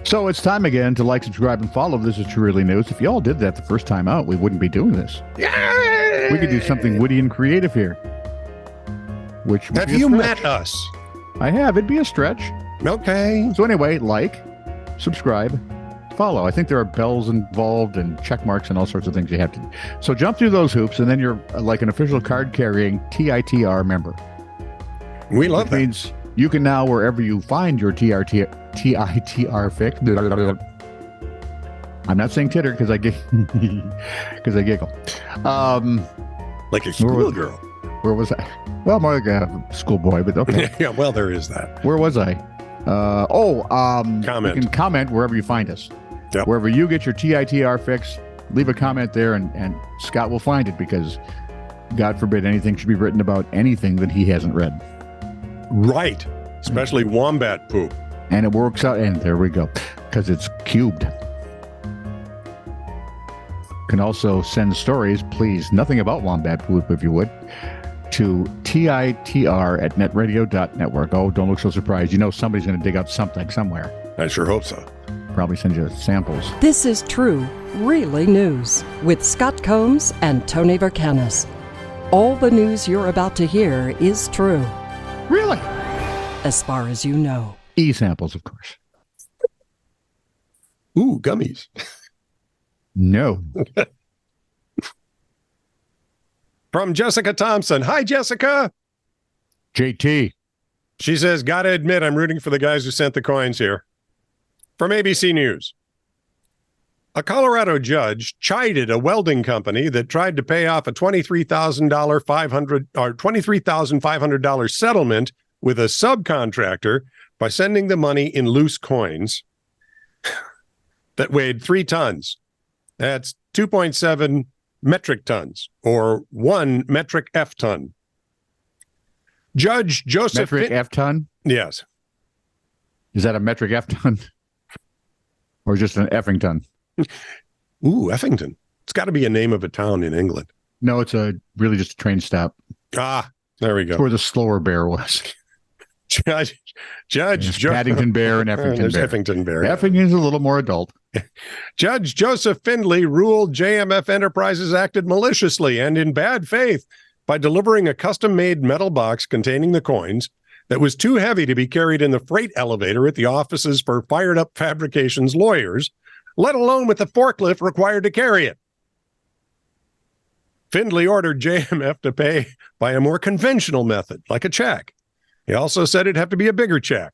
So it's time again to like, subscribe, and follow. This is Truly News. If you all did that the first time out, we wouldn't be doing this. Yay! We could do something witty and creative here. Which have you met us? I have. It'd be a stretch. Okay. So anyway, like, subscribe, follow. I think there are bells involved and check marks and all sorts of things you have to do. So jump through those hoops, and then you're like an official card-carrying TITR member. We love that. Means you can now, wherever you find your TITR fix. I'm not saying titter because I giggle. Like a schoolgirl. Where was I? Well, more like a schoolboy, but okay. Yeah, well, there is that. Where was I? Comment. You can comment wherever you find us. Yep. Wherever you get your TITR fix, leave a comment there, and Scott will find it because, God forbid, anything should be written about anything that he hasn't read. Right. Especially wombat poop. And it works out, and there we go, because it's cubed. Can also send stories, please, nothing about wombat poop, if you would, to TITR@netradio.network. Oh, don't look so surprised. You know somebody's going to dig up something somewhere. I sure hope so. Probably send you samples. This is True, Really News with Scott Combs and Tony Vercanis. All the news you're about to hear is true, Really? as far as you know. E-samples, of course. Ooh, gummies. No. From Jessica Thompson. Hi, Jessica. JT. She says, gotta admit, I'm rooting for the guys who sent the coins here. From ABC News. A Colorado judge chided a welding company that tried to pay off a $23,500 settlement with a subcontractor by sending the money in loose coins that weighed 3 tons. That's 2.7 metric tons, or 1 metric F ton. Judge Joseph... Metric F ton? Yes. Is that a metric F ton? Or just an effing ton? Ooh, Effington. It's got to be a name of a town in England. No, it's really just a train stop. Ah, there we It's go. where the slower bear was. Judge Paddington Bear and Effington Bear. Effington Bear. Effington's a little more adult. Judge Joseph Findley ruled JMF Enterprises acted maliciously and in bad faith by delivering a custom-made metal box containing the coins that was too heavy to be carried in the freight elevator at the offices for Fired Up Fabrications lawyers, let alone with the forklift required to carry it. Findley ordered JMF to pay by a more conventional method, like a check. He also said it'd have to be a bigger check,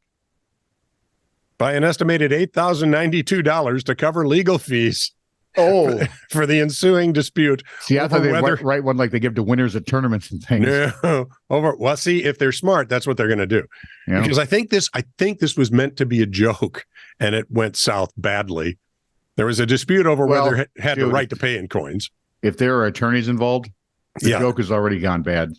by an estimated $8,092 to cover legal fees for the ensuing dispute. See, I thought they write one like they give to winners at tournaments and things. No, well, see, if they're smart, that's what they're going to do. Yeah. Because I think this was meant to be a joke, and it went south badly. There was a dispute over whether it had the right to pay in coins. If there are attorneys involved, the joke has already gone bad.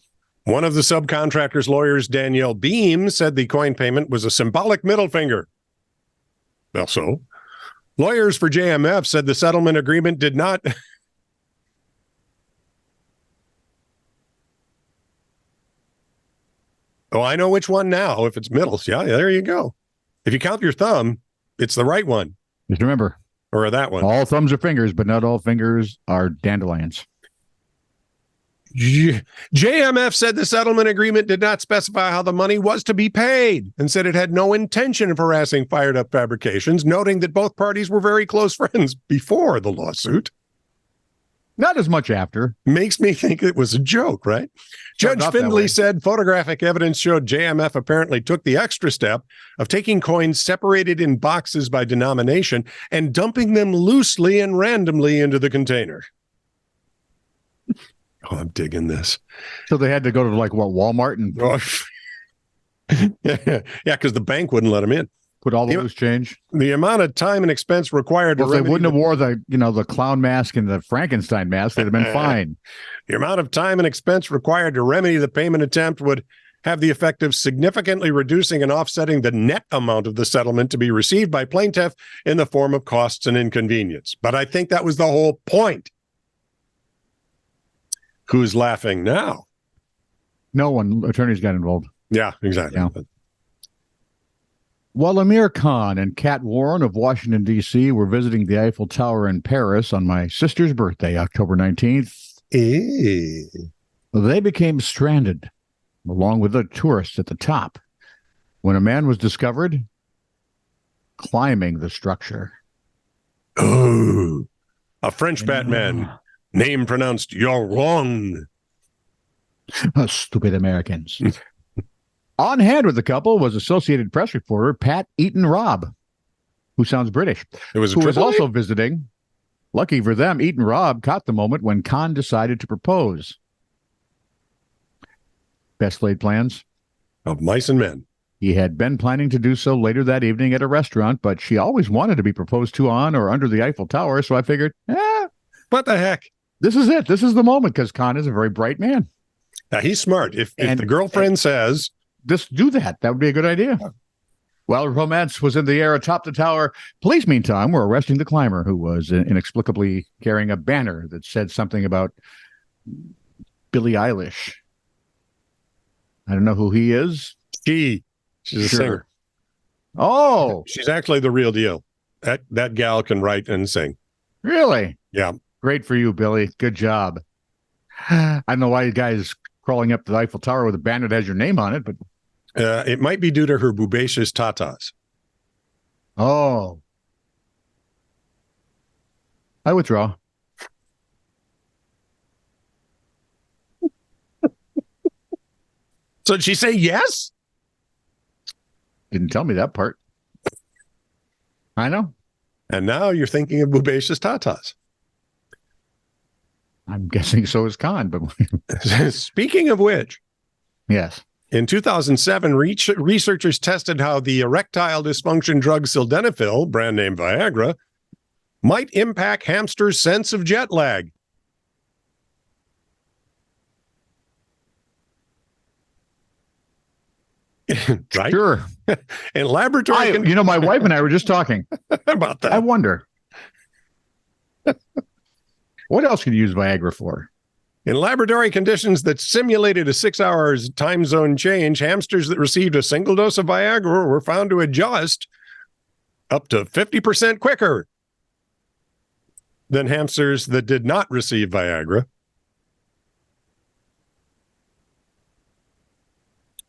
One of the subcontractor's lawyers, Danielle Beam, said the coin payment was a symbolic middle finger. Well, so lawyers for JMF said the settlement agreement did not. Oh, I know which one now. If it's middles, yeah, there you go. If you count your thumb, it's the right one. Just remember, or that one. All thumbs are fingers, but not all fingers are dandelions. JMF said the settlement agreement did not specify how the money was to be paid and said it had no intention of harassing Fired Up Fabrications, noting that both parties were very close friends before the lawsuit. Not as much after. Makes me think it was a joke, right? Judge Findley said photographic evidence showed JMF apparently took the extra step of taking coins separated in boxes by denomination and dumping them loosely and randomly into the container. Oh, I'm digging this. So they had to go to Walmart and yeah, because the bank wouldn't let them in. Put all the loose change. The amount of time and expense required to. Well, if they wouldn't have wore the clown mask and the Frankenstein mask, they'd have been fine. The amount of time and expense required to remedy the payment attempt would have the effect of significantly reducing and offsetting the net amount of the settlement to be received by plaintiff in the form of costs and inconvenience. But I think that was the whole point. Who's laughing now? No one. Attorneys got involved. Yeah, exactly. Yeah. While Amir Khan and Kat Warren of Washington, D.C. were visiting the Eiffel Tower in Paris on my sister's birthday, October 19th, they became stranded, along with the tourists at the top, when a man was discovered climbing the structure. Oh, a French Batman, name pronounced "you're wrong." Stupid Americans. On hand with the couple was Associated Press reporter Pat Eaton Robb, who sounds British, It was a who was triple A? also visiting. Lucky for them, Eaton Robb caught the moment when Khan decided to propose. Best laid plans. Of mice and men. He had been planning to do so later that evening at a restaurant, but she always wanted to be proposed to on or under the Eiffel Tower, so I figured, What the heck? this is it. This is the moment, because Khan is a very bright man. Now, he's smart. If And- the girlfriend says, Just do that. That would be a good idea. While romance was in the air atop the tower, police, meantime, were arresting the climber, who was inexplicably carrying a banner that said something about Billie Eilish. I don't know who he is. she's a Sure. singer. Oh, She's actually the real deal. That gal can write and sing. really? Yeah. Great for you, Billy. Good job. I don't know why you guys crawling up the Eiffel Tower with a banner that has your name on it, but It might be due to her boobacious tatas. oh, I withdraw. So did she say yes? Didn't tell me that part. I know. And now you're thinking of boobacious tatas. I'm guessing so is Khan, but Speaking of which, yes. in 2007, researchers tested how the erectile dysfunction drug sildenafil, brand name Viagra, might impact hamsters' sense of jet lag. Right? Sure. In laboratory My wife and I were just talking. about I that. wonder. What else could you use Viagra for? In laboratory conditions that simulated a 6 hours time zone change, hamsters that received a single dose of Viagra were found to adjust up to 50% quicker than hamsters that did not receive Viagra.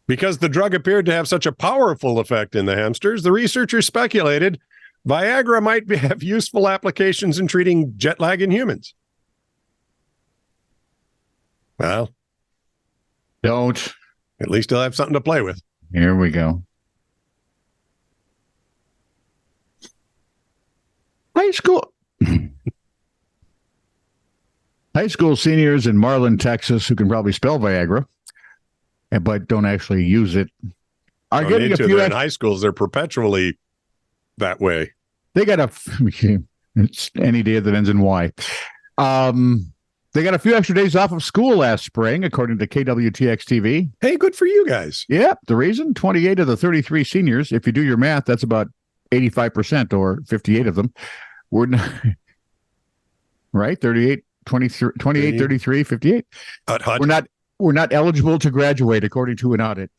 Because the drug appeared to have such a powerful effect in the hamsters, the researchers speculated Viagra might have useful applications in treating jet lag in humans. Well, Don't. at least he'll have something to play with. Here we go. High school. High school seniors in Marlin, Texas, who can probably spell Viagra, but don't actually use it, are Don't getting need a to. few. They're in high schools, they're perpetually that way. They got it's any day that ends in Y. They got a few extra days off of school last spring, according to KWTX TV. Hey, good for you guys. Yep. The reason 28 of the 33 seniors, if you do your math, that's about 85% or 58 of them, were not, right? 38, 23, 28, 33, 58. We're not eligible to graduate, according to an audit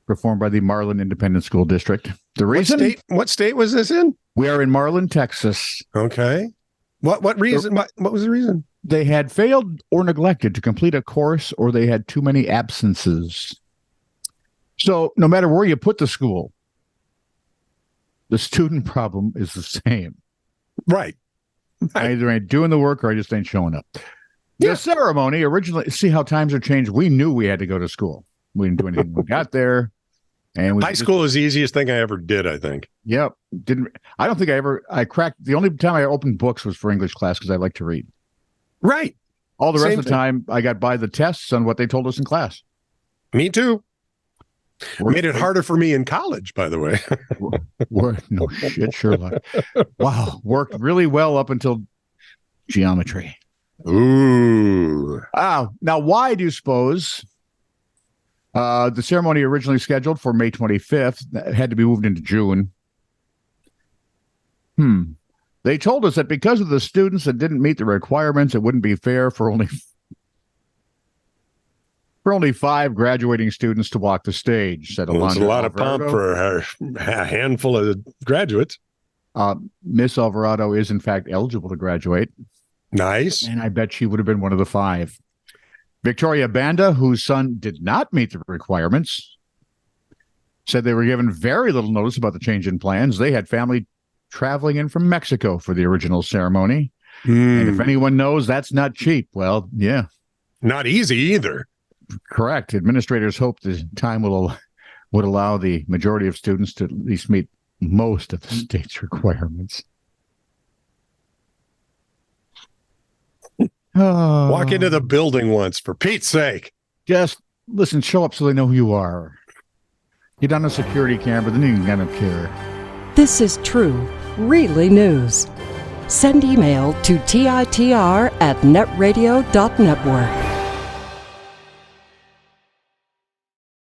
performed by the Marlin Independent School District. The reason? What state was this in? We are in Marlin, Texas. Okay. What reason? What was the reason? They had failed or neglected to complete a course, or they had too many absences. So no matter where you put the school, the student problem is the same. Right. I either ain't doing the work or I just ain't showing up. The ceremony originally, see how times have changed. We knew we had to go to school. We didn't do anything. We got there. And High school is the easiest thing I ever did, I think. Yep. I don't think I cracked. The only time I opened books was for English class because I like to read. Right. All the rest Same of the thing. time, I got by the tests on what they told us in class. Me too. Made it harder for me in college, by the way. No shit, Sherlock. Wow. Worked really well up until geometry. Ooh. Now, why do you suppose the ceremony originally scheduled for May 25th had to be moved into June? They told us that because of the students that didn't meet the requirements, it wouldn't be fair for only For only 5 graduating students to walk the stage, said Well, it's a Alondra lot of pomp Alvarado. for a handful of graduates. Miss Alvarado is, in fact, eligible to graduate, Nice. and I bet she would have been one of the 5. Victoria Banda, whose son did not meet the requirements, said they were given very little notice about the change in plans. They had family traveling in from Mexico for the original ceremony. And if anyone knows that's not cheap, well, yeah. Not easy either. Correct. Administrators hope the time would allow the majority of students to at least meet most of the state's requirements. Walk into the building once, for Pete's sake. Just listen, show up so they know who you are. Get on a security camera, then you can kind of care. This is true, really news. Send email to TITR@netradio.network.